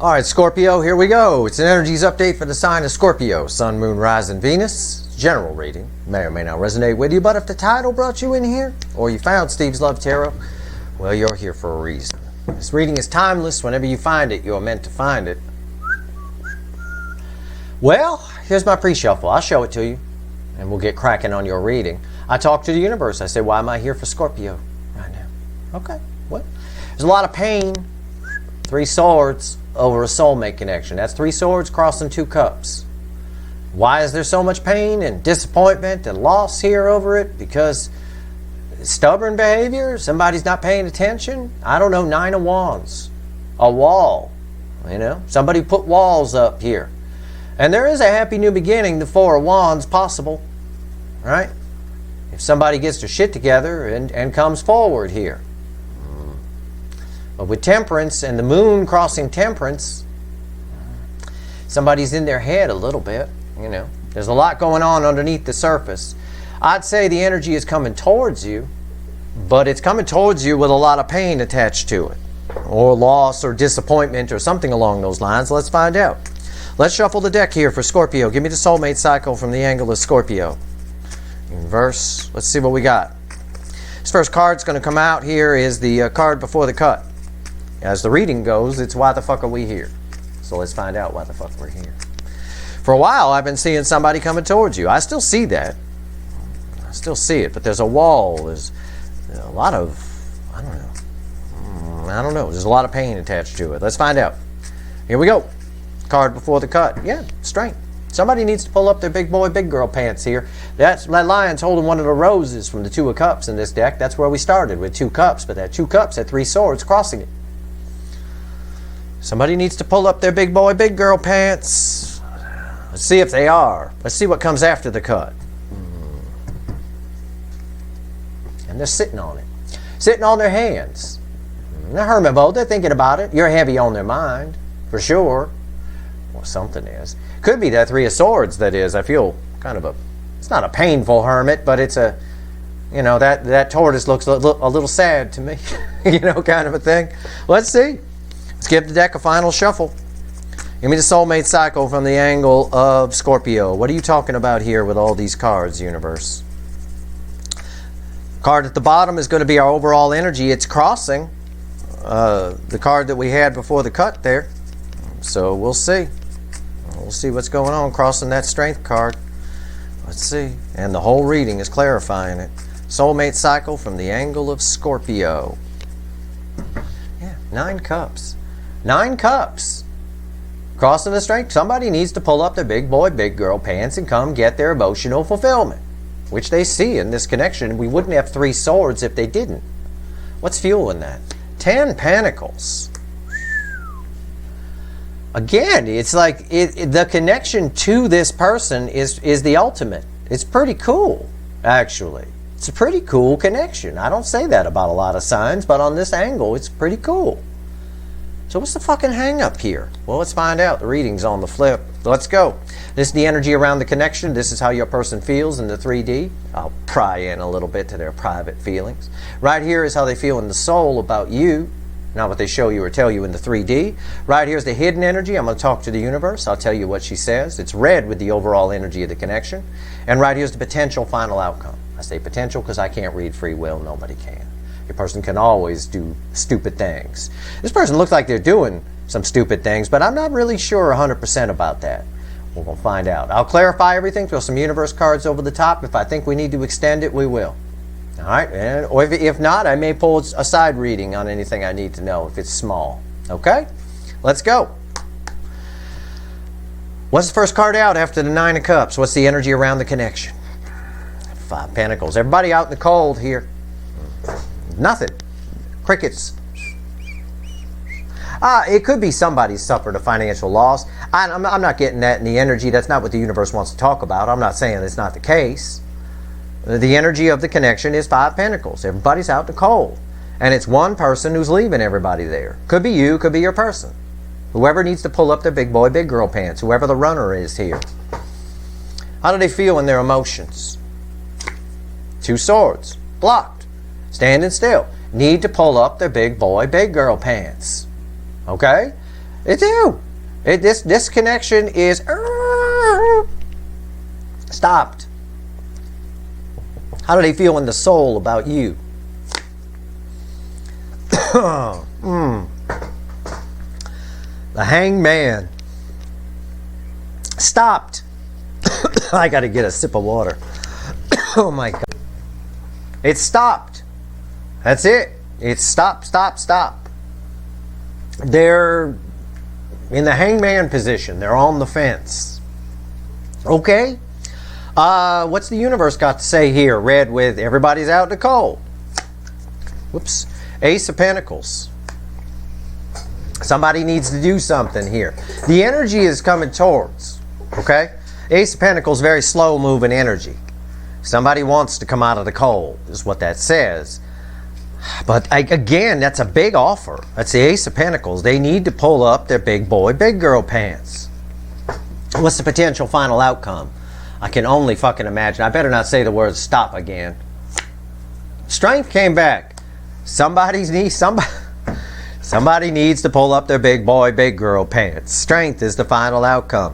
All right, Scorpio, here we go. It's an energies update for the sign of Scorpio. Sun, Moon, Rising, Venus. General reading. May or may not resonate with you, but if the title brought you in here, or you found Steve's Love Tarot, well, you're here for a reason. This reading is timeless. Whenever you find it, you're meant to find it. Well, here's my pre-shuffle. I'll show it to you, and we'll get cracking on your reading. I talk to the universe. I say, why am I here for Scorpio right now? Okay, well, there's a lot of pain. 3 swords over a soulmate connection. That's 3 swords crossing 2 cups. Why is there so much pain and disappointment and loss here over it? Because stubborn behavior, somebody's not paying attention. I don't know, 9 of Wands. A wall, you know. Somebody put walls up here. And there is a happy new beginning, the 4 of Wands possible, right? If somebody gets their shit together and comes forward here. But with Temperance and the moon crossing Temperance, somebody's in their head a little bit, you know. There's a lot going on underneath the surface. I'd say the energy is coming towards you, but it's coming towards you with a lot of pain attached to it, or loss or disappointment or something along those lines. Let's find out. Let's shuffle the deck here for Scorpio. Give me the soulmate cycle from the angle of Scorpio. In verse, let's see what we got. This first card's going to come out here is the card before the cut. As the reading goes, it's why the fuck are we here? So let's find out why the fuck we're here. For a while, I've been seeing somebody coming towards you. I still see that. I still see it, but there's a wall. There's a lot of, I don't know. There's a lot of pain attached to it. Let's find out. Here we go. Card before the cut. Yeah, strength. Somebody needs to pull up their big boy, big girl pants here. That lion's holding one of the roses from the 2 of Cups in this deck. That's where we started, with 2 cups, but that 2 cups had 3 swords crossing it. Somebody needs to pull up their big boy, big girl pants. Let's see if they are. Let's see what comes after the cut. And they're sitting on it. Sitting on their hands. They're hermit mode. They're thinking about it. You're heavy on their mind, for sure. Well, something is. Could be that 3 of Swords, that is. I feel kind of it's not a painful hermit, but it's a, you know, that tortoise looks a little sad to me. You know, kind of a thing. Let's see. Let's give the deck a final shuffle. Give me the soulmate cycle from the angle of Scorpio. What are you talking about here with all these cards, universe? Card at the bottom is going to be our overall energy. It's crossing the card that we had before the cut there. So we'll see. We'll see what's going on crossing that strength card. Let's see. And the whole reading is clarifying it. Soulmate cycle from the angle of Scorpio. Yeah, 9 cups. 9 cups. Crossing the strength. Somebody needs to pull up their big boy, big girl pants and come get their emotional fulfillment, which they see in this connection. We wouldn't have 3 swords if they didn't. What's fueling that? 10 pentacles. Again, it's like the connection to this person is the ultimate. It's pretty cool, actually. It's a pretty cool connection. I don't say that about a lot of signs, but on this angle, it's pretty cool. So what's the fucking hang up here? Well, let's find out. The reading's on the flip. Let's go. This is the energy around the connection. This is how your person feels in the 3D. I'll pry in a little bit to their private feelings. Right here is how they feel in the soul about you. Not what they show you or tell you in the 3D. Right here is the hidden energy. I'm going to talk to the universe. I'll tell you what she says. It's red with the overall energy of the connection. And right here is the potential final outcome. I say potential because I can't read free will. Nobody can. Your person can always do stupid things. This person looks like they're doing some stupid things, but I'm not really sure 100% about that. We're going to find out. I'll clarify everything, throw some universe cards over the top. If I think we need to extend it, we will. All right? Or if not, I may pull a side reading on anything I need to know if it's small. Okay? Let's go. What's the first card out after the 9 of Cups? What's the energy around the connection? 5 Pentacles. Everybody out in the cold here. Nothing. Crickets. It could be somebody suffered a financial loss. I'm not getting that in the energy. That's not what the universe wants to talk about. I'm not saying it's not the case. The energy of the connection is 5 Pentacles. Everybody's out in the cold. And it's one person who's leaving everybody there. Could be you, could be your person. Whoever needs to pull up their big boy, big girl pants. Whoever the runner is here. How do they feel in their emotions? 2 swords. Blocked. Standing still. Need to pull up their big boy, big girl pants. Okay? They do. This connection is stopped. How do they feel in the soul about you? The hangman. Stopped. I got to get a sip of water. Oh my God. It stopped. That's it. It's stop, stop, stop. They're in the hangman position. They're on the fence. Okay? What's the universe got to say here? Red with everybody's out in the cold. Whoops. Ace of Pentacles. Somebody needs to do something here. The energy is coming towards. Okay? Ace of Pentacles, very slow moving energy. Somebody wants to come out of the cold, is what that says. But again, that's a big offer. That's the Ace of Pentacles. They need to pull up their big boy, big girl pants. What's the potential final outcome? I can only fucking imagine. I better not say the word stop again. Strength came back. Somebody needs to pull up their big boy, big girl pants. Strength is the final outcome.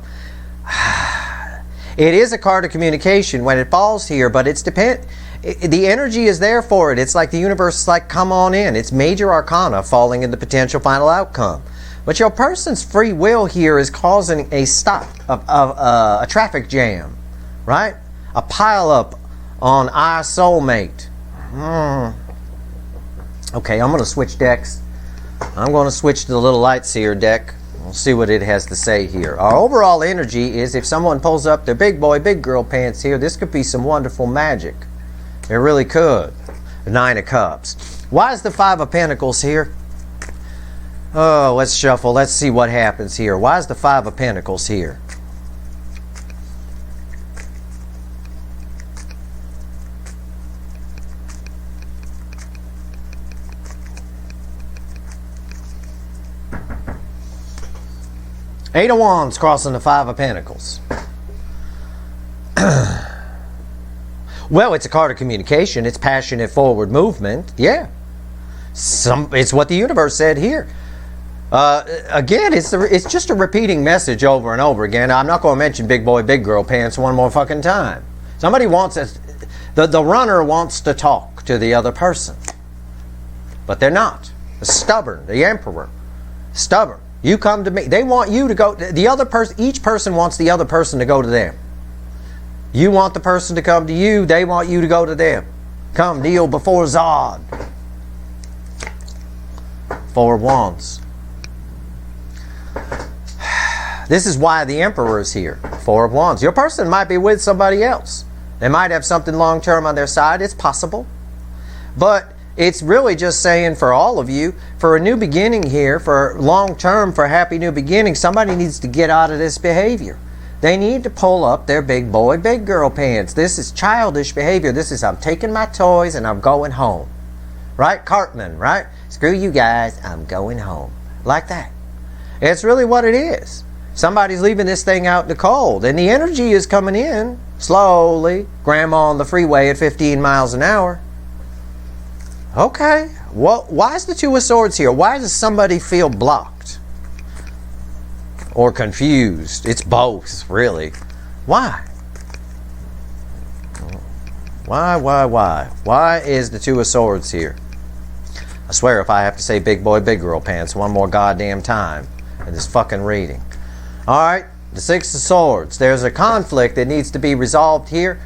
It is a card of communication when it falls here, but the energy is there for it. It's like the universe is like, come on in. It's major arcana falling in the potential final outcome. But your person's free will here is causing a stop, a traffic jam, right? A pile up on our soulmate. Okay, I'm going to switch decks. I'm going to switch to the little lights here deck. We'll see what it has to say here. Our overall energy is if someone pulls up their big boy, big girl pants here, this could be some wonderful magic. It really could. The Nine of Cups. Why is the Five of Pentacles here? Oh, let's shuffle. Let's see what happens here. Why is the Five of Pentacles here? Eight of Wands crossing the Five of Pentacles. Well, it's a card of communication. It's passionate forward movement. Yeah. It's what the universe said here. Again, it's just a repeating message over and over again. I'm not going to mention big boy, big girl pants one more fucking time. Somebody wants it. The runner wants to talk to the other person. But they're not. They're stubborn. The emperor. Stubborn. You come to me. They want you to go. The other person. Each person wants the other person to go to them. You want the person to come to you. They want you to go to them. Come, kneel before Zod. Four of Wands. This is why the Emperor is here. Four of Wands. Your person might be with somebody else. They might have something long-term on their side. It's possible. But it's really just saying for all of you, for a new beginning here, for long-term, for a happy new beginning, somebody needs to get out of this behavior. They need to pull up their big boy, big girl pants. This is childish behavior. This is, I'm taking my toys and I'm going home. Right? Cartman, right? Screw you guys, I'm going home. Like that. It's really what it is. Somebody's leaving this thing out in the cold, and the energy is coming in slowly. Grandma on the freeway at 15 miles an hour. Okay. Well, why is the Two of Swords here? Why does somebody feel blocked? Or confused? It's both, really. Why? Why? Why is the Two of Swords here? I swear if I have to say big boy, big girl pants one more goddamn time in this fucking reading. Alright, the Six of Swords. There's a conflict that needs to be resolved here.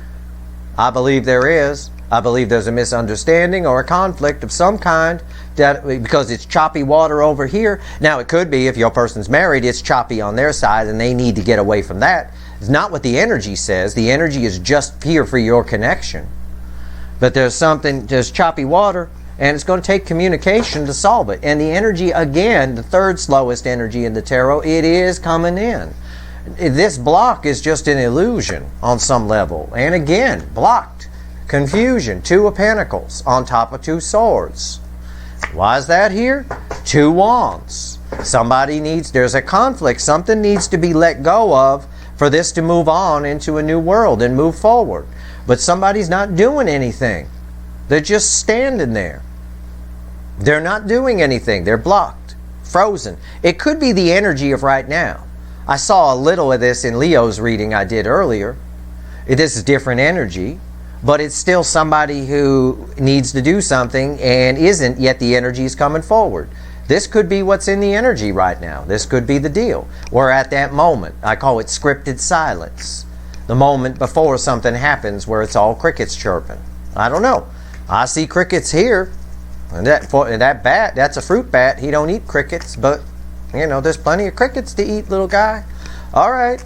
I believe there is. I believe there's a misunderstanding or a conflict of some kind that, because it's choppy water over here. Now it could be if your person's married, it's choppy on their side and they need to get away from that. It's not what the energy says. The energy is just here for your connection. But there's choppy water and it's going to take communication to solve it. And the energy, again, the third slowest energy in the tarot, it is coming in. This block is just an illusion on some level. And again, blocked. Confusion. Two of Pentacles on top of Two Swords. Why is that here? Two Wands. There's a conflict. Something needs to be let go of for this to move on into a new world and move forward. But somebody's not doing anything. They're just standing there. They're not doing anything. They're blocked. frozen. It could be the energy of right now. I saw a little of this in Leo's reading I did earlier. This is different energy, but it's still somebody who needs to do something and isn't, yet the energy is coming forward. This could be what's in the energy right now. This could be the deal. We're at that moment. I call it scripted silence. The moment before something happens where it's all crickets chirping. I don't know. I see crickets here. And that bat, that's a fruit bat. He don't eat crickets, but, you know, there's plenty of crickets to eat, little guy. All right.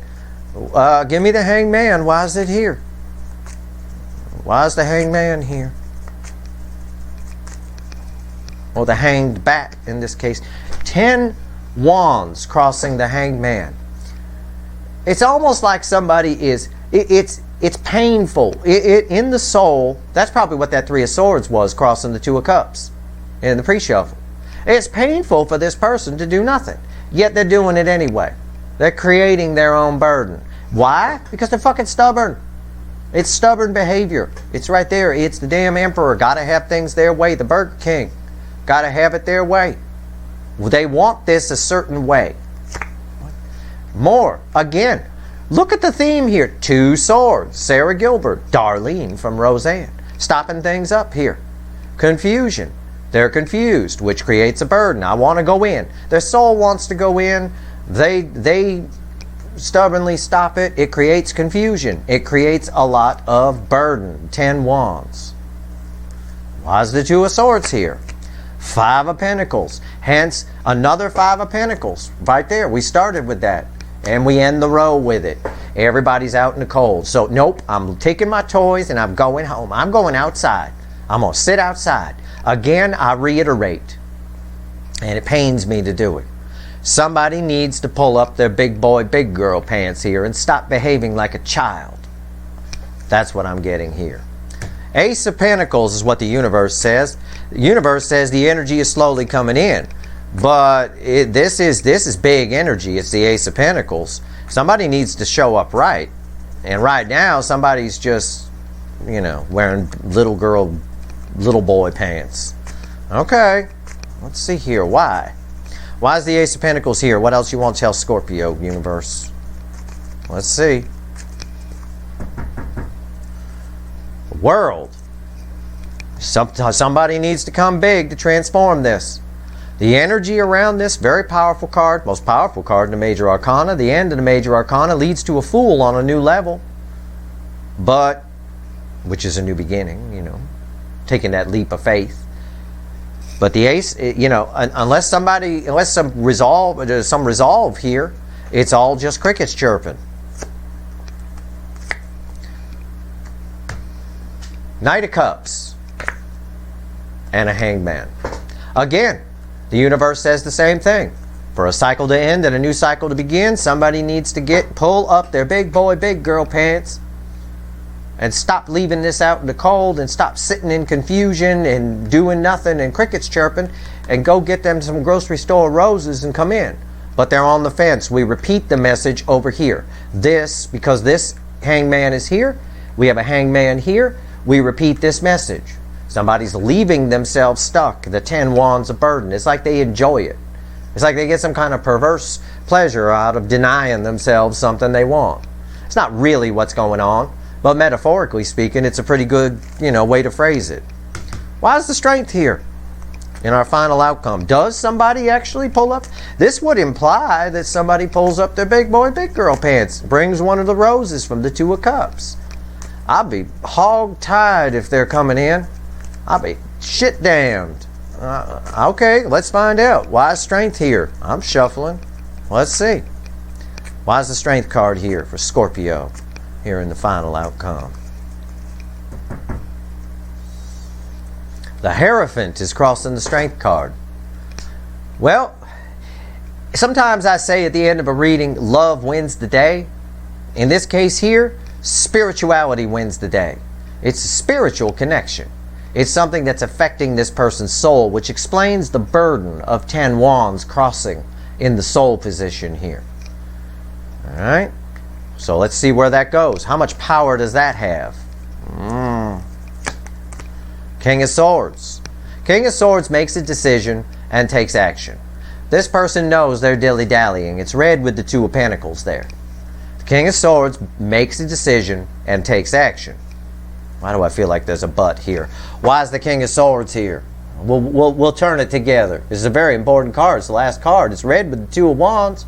Give me the hangman. Why is it here? Why is the hangman here? Or the hanged bat in this case. 10 wands crossing the hanged man. It's almost like somebody is, it's painful. In the soul, that's probably what that 3 of swords was crossing the 2 of cups in the pre-shuffle. It's painful for this person to do nothing, yet they're doing it anyway. They're creating their own burden. Why? Because they're fucking stubborn. It's stubborn behavior. It's right there. It's the damn emperor. Gotta have things their way. The Burger King. Gotta have it their way. They want this a certain way. More. Again, look at the theme here. 2 swords. Sarah Gilbert. Darlene from Roseanne. Stopping things up here. Confusion. They're confused, which creates a burden. I want to go in. Their soul wants to go in. They stubbornly stop it. It creates confusion. It creates a lot of burden. 10 wands. Why is the 2 of swords here? 5 of pentacles. Hence, another 5 of pentacles. Right there. We started with that. And we end the row with it. Everybody's out in the cold. So, nope. I'm taking my toys and I'm going home. I'm going outside. I'm going to sit outside. Again, I reiterate. And it pains me to do it. Somebody needs to pull up their big boy, big girl pants here and stop behaving like a child. That's what I'm getting here. Ace of Pentacles is what the universe says. The universe says the energy is slowly coming in. But this is big energy. It's the Ace of Pentacles. Somebody needs to show up right. And right now, somebody's just, you know, wearing little boy pants. Okay. Let's see here. Why? Why is the Ace of Pentacles here? What else you want to tell Scorpio, universe? Let's see. World. Somebody needs to come big to transform this. The energy around this, very powerful card, most powerful card in the Major Arcana. The end of the Major Arcana leads to a Fool on a new level. But, which is a new beginning, you know, taking that leap of faith. But the Ace, you know, unless some resolve here, it's all just crickets chirping. Knight of Cups and a Hangman. Again, the universe says the same thing. For a cycle to end and a new cycle to begin, somebody needs to pull up their big boy, big girl pants and stop leaving this out in the cold and stop sitting in confusion and doing nothing and crickets chirping and go get them some grocery store roses and come in. But they're on the fence. We repeat the message over here. Because this hangman is here, we have a hangman here, we repeat this message. Somebody's leaving themselves stuck. The 10 wands of burden. It's like they enjoy it. It's like they get some kind of perverse pleasure out of denying themselves something they want. It's not really what's going on. But metaphorically speaking, it's a pretty good, you know, way to phrase it. Why is the Strength here in our final outcome? Does somebody actually pull up? This would imply that somebody pulls up their big boy, big girl pants, brings one of the roses from the 2 of Cups. I'll be hog-tied if they're coming in. I'll be shit damned. Okay, let's find out. Why is Strength here? I'm shuffling. Let's see. Why is the Strength card here for Scorpio? Here in the final outcome. The Hierophant is crossing the Strength card. Well, sometimes I say at the end of a reading, love wins the day. In this case here, spirituality wins the day. It's a spiritual connection. It's something that's affecting this person's soul, which explains the burden of 10 wands crossing in the soul position here. All right? So let's see where that goes. How much power does that have? King of Swords. King of Swords makes a decision and takes action. This person knows they're dilly-dallying. It's red with the Two of Pentacles there. The King of Swords makes a decision and takes action. Why do I feel like there's a but here? Why is the King of Swords here? We'll turn it together. This is a very important card. It's the last card. It's red with the Two of Wands.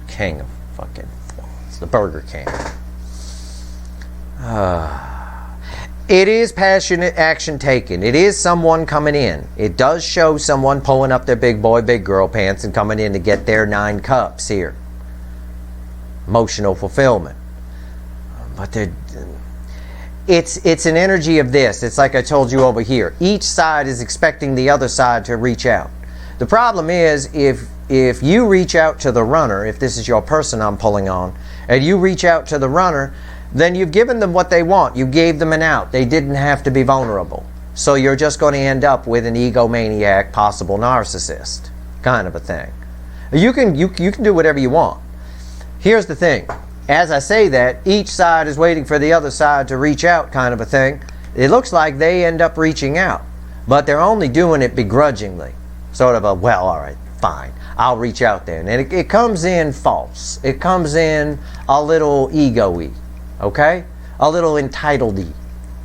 King of fucking Wands. The Burger King. It is passionate action taken. It is someone coming in. It does show someone pulling up their big boy, big girl pants and coming in to get their 9 cups here. Emotional fulfillment. But it's an energy of this. It's like I told you over here. Each side is expecting the other side to reach out. The problem is if you reach out to the runner, if this is your person I'm pulling on, and you reach out to the runner, then you've given them what they want. You gave them an out. They didn't have to be vulnerable. So you're just going to end up with an egomaniac, possible narcissist kind of a thing. You can do whatever you want. Here's the thing. As I say that, each side is waiting for the other side to reach out kind of a thing. It looks like they end up reaching out. But they're only doing it begrudgingly. Sort of a, well, all right, fine. I'll reach out there. And it comes in false. It comes in a little ego-y. Okay? A little entitled-y,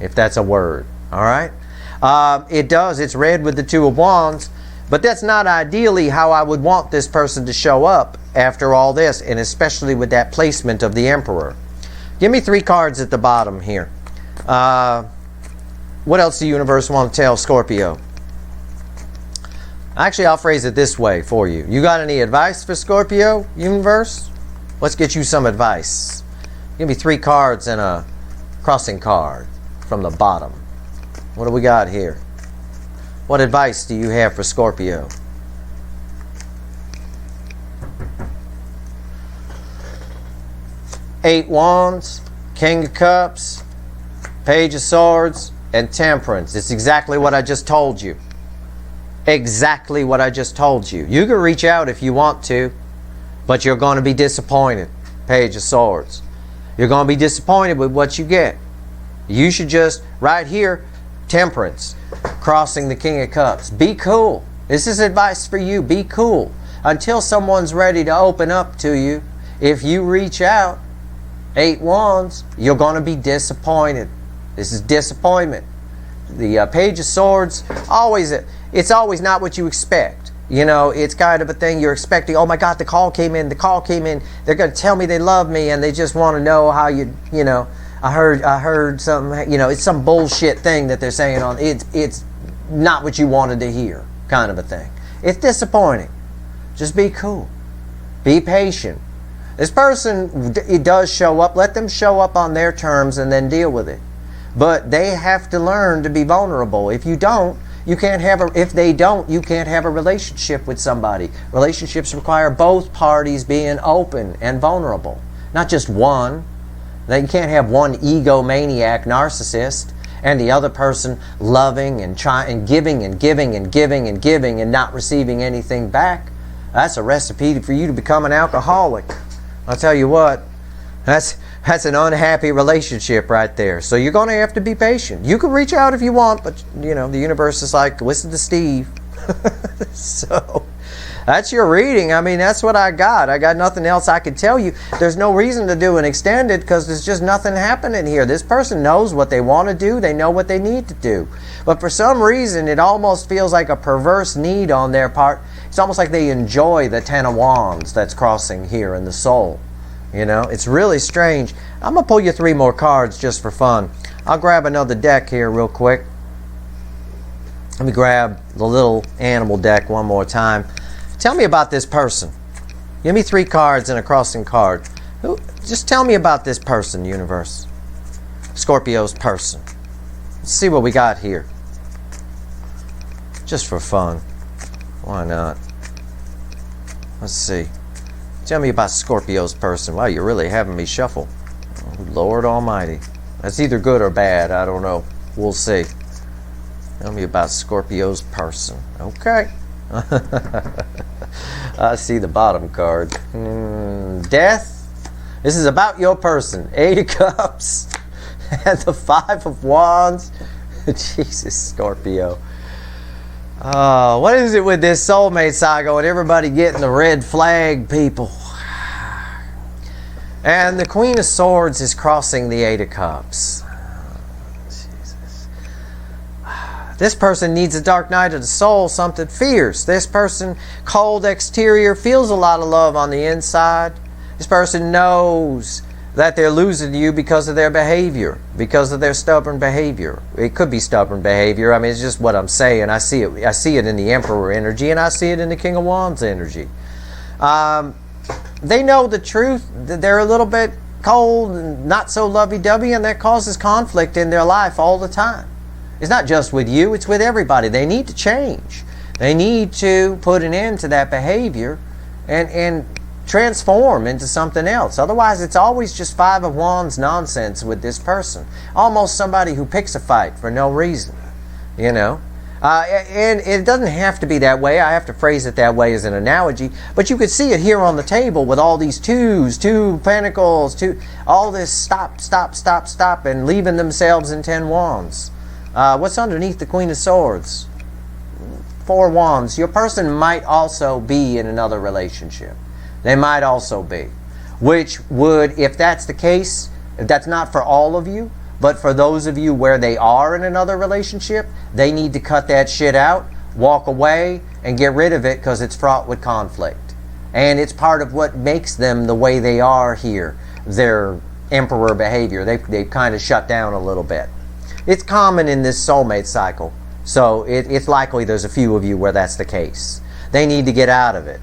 if that's a word. All right? It does. It's red with the Two of Wands. But that's not ideally how I would want this person to show up after all this, and especially with that placement of the Emperor. Give me 3 cards at the bottom here. What else does the universe want to tell Scorpio? Actually, I'll phrase it this way for you. You got any advice for Scorpio, universe? Let's get you some advice. Give me 3 cards and a crossing card from the bottom. What do we got here? What advice do you have for Scorpio? Eight Wands, King of Cups, Page of Swords, and Temperance. It's exactly what I just told you. Exactly what I just told you. You can reach out if you want to, but you're going to be disappointed. Page of Swords. You're going to be disappointed with what you get. You should just, right here, Temperance, crossing the King of Cups. Be cool. This is advice for you. Be cool. Until someone's ready to open up to you, if you reach out, 8 Wands, you're going to be disappointed. This is disappointment. The Page of Swords, it's always not what you expect. You know, it's kind of a thing you're expecting. Oh my God, the call came in. They're going to tell me they love me, and they just want to know how you know. I heard something. You know, it's some bullshit thing that they're saying on. It's not what you wanted to hear, kind of a thing. It's disappointing. Just be cool. Be patient. This person, it does show up. Let them show up on their terms and then deal with it. But they have to learn to be vulnerable. If you don't, you can't have if they don't, you can't have a relationship with somebody. Relationships require both parties being open and vulnerable, not just one. Now, you can't have one egomaniac narcissist and the other person loving and giving and not receiving anything back. That's a recipe for you to become an alcoholic. I'll tell you what, that's an unhappy relationship right there. So you're going to have to be patient. You can reach out if you want, but you know, the universe is like, listen to Steve. So that's your reading. I mean, that's what I got. I got nothing else I can tell you. There's no reason to do an extended because there's just nothing happening here. This person knows what they want to do. They know what they need to do. But for some reason, it almost feels like a perverse need on their part. It's almost like they enjoy the 10 of Wands that's crossing here in the soul. You know, it's really strange. I'm going to pull you 3 more cards just for fun. I'll grab another deck here real quick. Let me grab the little animal deck one more time. Tell me about this person. Give me 3 cards and a crossing card. Just tell me about this person, universe. Scorpio's person. Let's see what we got here. Just for fun. Why not? Let's see. Tell me about Scorpio's person. Wow, you're really having me shuffle. Oh, Lord Almighty. That's either good or bad. I don't know. We'll see. Tell me about Scorpio's person. Okay. I see the bottom card. Death. This is about your person. 8 of Cups. And the 5 of Wands. Jesus, Scorpio. What is it with this soulmate cycle and everybody getting the red flag, people? And the Queen of Swords is crossing the Eight of Cups. Jesus. This person needs a dark night of the soul, something fierce. This person, cold exterior, feels a lot of love on the inside. This person knows that they're losing you because of their behavior, because of their stubborn behavior. It could be stubborn behavior. I mean, it's just what I'm saying. I see it in the Emperor energy, and I see it in the King of Wands energy. They know the truth. They're a little bit cold and not so lovey-dovey, and that causes conflict in their life all the time. It's not just with you, it's with everybody. They need to change. They need to put an end to that behavior and transform into something else. Otherwise, it's always just Five of Wands nonsense with this person. Almost somebody who picks a fight for no reason, you know. And it doesn't have to be that way. I have to phrase it that way as an analogy. But you could see it here on the table with all these twos, two pentacles, all this stop, stop, stop, stop, and leaving themselves in 10 wands. What's underneath the Queen of Swords? 4 wands. Your person might also be in another relationship. They might also be. Which would, if that's the case, if that's not for all of you, but for those of you where they are in another relationship, they need to cut that shit out, walk away, and get rid of it because it's fraught with conflict. And it's part of what makes them the way they are here. Their emperor behavior. They've kind of shut down a little bit. It's common in this soulmate cycle. So it's likely there's a few of you where that's the case. They need to get out of it.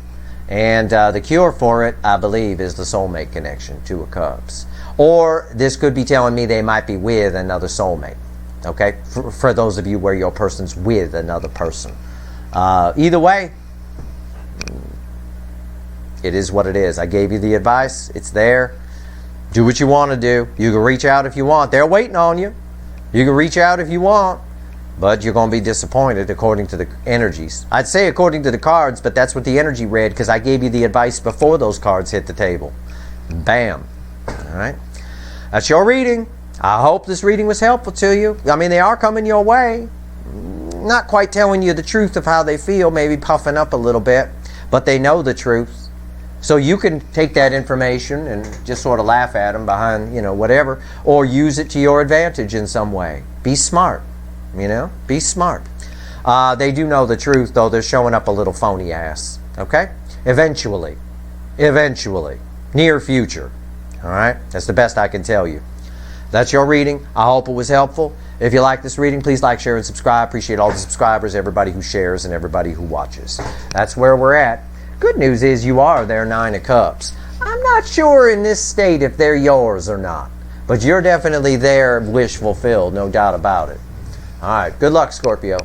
And the cure for it, I believe, is the soulmate connection, Two of Cups. Or this could be telling me they might be with another soulmate. Okay? For those of you where your person's with another person. Either way, it is what it is. I gave you the advice. It's there. Do what you want to do. You can reach out if you want. They're waiting on you. You can reach out if you want. But you're going to be disappointed according to the energies. I'd say according to the cards, but that's what the energy read because I gave you the advice before those cards hit the table. Bam. Alright, that's your reading. I hope this reading was helpful to you. I mean, they are coming your way. Not quite telling you the truth of how they feel, maybe puffing up a little bit, but they know the truth. So you can take that information and just sort of laugh at them behind, you know, whatever, or use it to your advantage in some way. Be smart, you know, be smart. They do know the truth, though they're showing up a little phony ass, okay? Eventually, near future. All right, that's the best I can tell you. That's your reading. I hope it was helpful. If you like this reading, please like, share, and subscribe. Appreciate all the subscribers, everybody who shares, and everybody who watches. That's where we're at. Good news is you are their 9 of Cups. I'm not sure in this state if they're yours or not, but you're definitely their wish fulfilled, no doubt about it. All right, good luck, Scorpio.